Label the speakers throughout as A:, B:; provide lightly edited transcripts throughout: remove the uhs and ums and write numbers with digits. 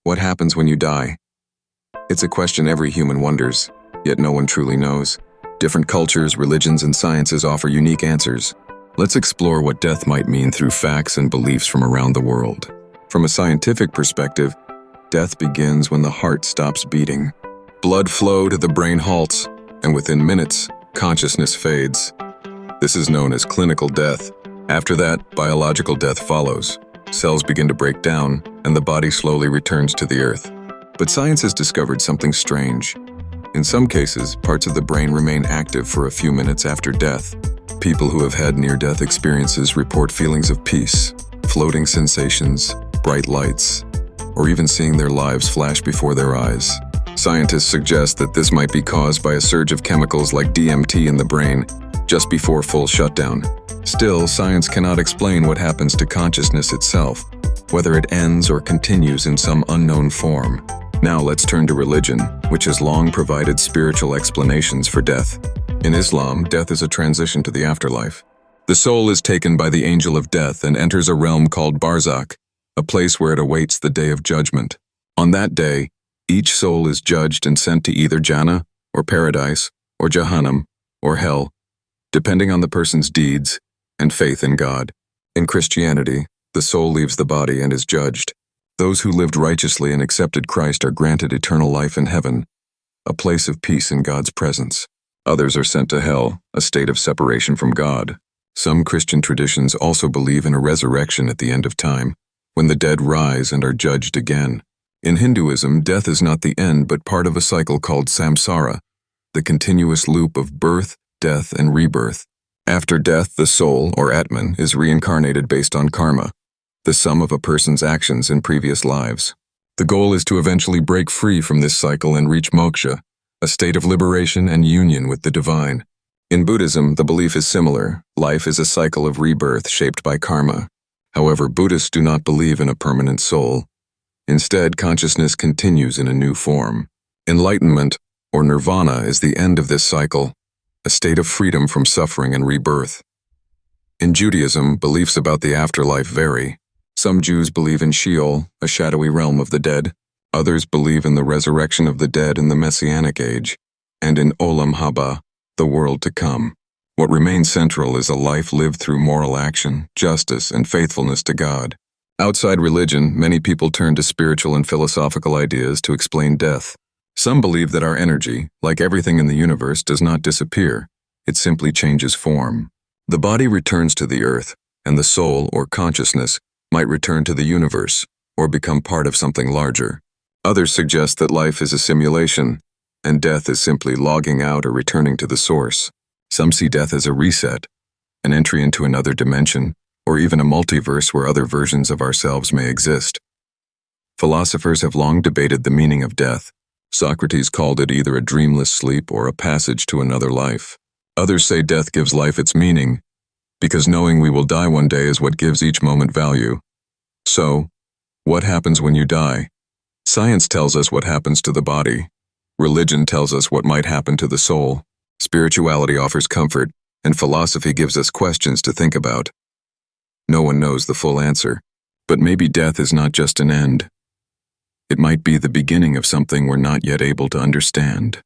A: What happens when you die? It's a question every human wonders, yet no one truly knows. Different cultures, religions, and sciences offer unique answers. Let's explore what death might mean through facts and beliefs from around the world. From a scientific perspective, death begins when the heart stops beating. Blood flow to the brain halts, and within minutes, consciousness fades. This is known as clinical death. After that, biological death follows. Cells begin to break down, and the body slowly returns to the earth. But science has discovered something strange. In some cases, parts of the brain remain active for a few minutes after death. People who have had near-death experiences report feelings of peace, floating sensations, bright lights, or even seeing their lives flash before their eyes. Scientists suggest that this might be caused by a surge of chemicals like DMT in the brain, just before full shutdown. Still, science cannot explain what happens to consciousness itself, whether it ends or continues in some unknown form. Now let's turn to religion, which has long provided spiritual explanations for death. In Islam, death is a transition to the afterlife. The soul is taken by the angel of death and enters a realm called barzakh, a place where it awaits the day of judgment. On that day, each soul is judged and sent to either Jannah, or paradise, or Jahannam, or hell, depending on the person's deeds and faith in God. In Christianity, the soul leaves the body and is judged. Those who lived righteously and accepted Christ are granted eternal life in heaven, a place of peace in God's presence. Others are sent to hell, a state of separation from God. Some Christian traditions also believe in a resurrection at the end of time, when the dead rise and are judged again. In Hinduism, death is not the end but part of a cycle called samsara, the continuous loop of birth, death, and rebirth. After death, the soul, or Atman, is reincarnated based on karma, the sum of a person's actions in previous lives. The goal is to eventually break free from this cycle and reach moksha, a state of liberation and union with the divine. In Buddhism, the belief is similar. Life is a cycle of rebirth shaped by karma. However, Buddhists do not believe in a permanent soul. Instead, consciousness continues in a new form. Enlightenment, or nirvana, is the end of this cycle, a state of freedom from suffering and rebirth. In Judaism, beliefs about the afterlife vary. Some Jews believe in Sheol, a shadowy realm of the dead. Others believe in the resurrection of the dead in the Messianic age, and in Olam Haba, the world to come. What remains central is a life lived through moral action, justice, and faithfulness to God. Outside religion, many people turn to spiritual and philosophical ideas to explain death. Some believe that our energy, like everything in the universe, does not disappear. It simply changes form. The body returns to the earth, and the soul, or consciousness, might return to the universe, or become part of something larger. Others suggest that life is a simulation, and death is simply logging out or returning to the source. Some see death as a reset, an entry into another dimension, or even a multiverse where other versions of ourselves may exist. Philosophers have long debated the meaning of death. Socrates called it either a dreamless sleep or a passage to another life. Others say death gives life its meaning, because knowing we will die one day is what gives each moment value. So, what happens when you die? Science tells us what happens to the body. Religion tells us what might happen to the soul. Spirituality offers comfort, and philosophy gives us questions to think about. No one knows the full answer, but maybe death is not just an end. It might be the beginning of something we're not yet able to understand.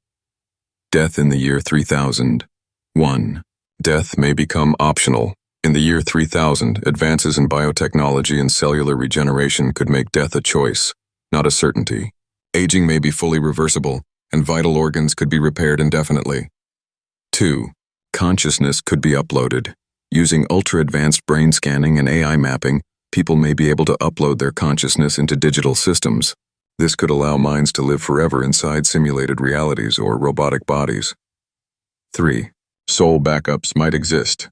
A: Death in the year 3000. 1. Death may become optional. In the year 3000, advances in biotechnology and cellular regeneration could make death a choice, not a certainty. Aging may be fully reversible, and vital organs could be repaired indefinitely. 2. Consciousness could be uploaded. Using ultra-advanced brain scanning and AI mapping, people may be able to upload their consciousness into digital systems. This could allow minds to live forever inside simulated realities or robotic bodies. 3. Soul backups might exist.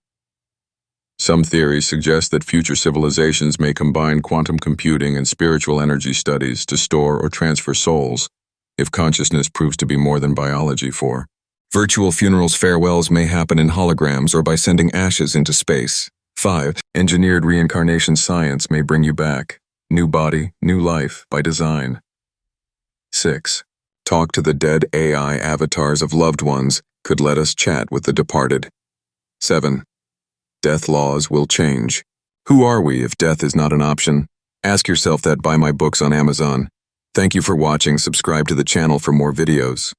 A: Some theories suggest that future civilizations may combine quantum computing and spiritual energy studies to store or transfer souls, if consciousness proves to be more than biology for. Virtual funerals farewells may happen in holograms or by sending ashes into space. 5. Engineered reincarnation science may bring you back. New body, new life, by design. 6. Talk to the dead AI avatars of loved ones could let us chat with the departed. 7. Death laws will change. Who are we if death is not an option? Ask yourself that. Buy my books on Amazon. Thank you for watching. Subscribe to the channel for more videos.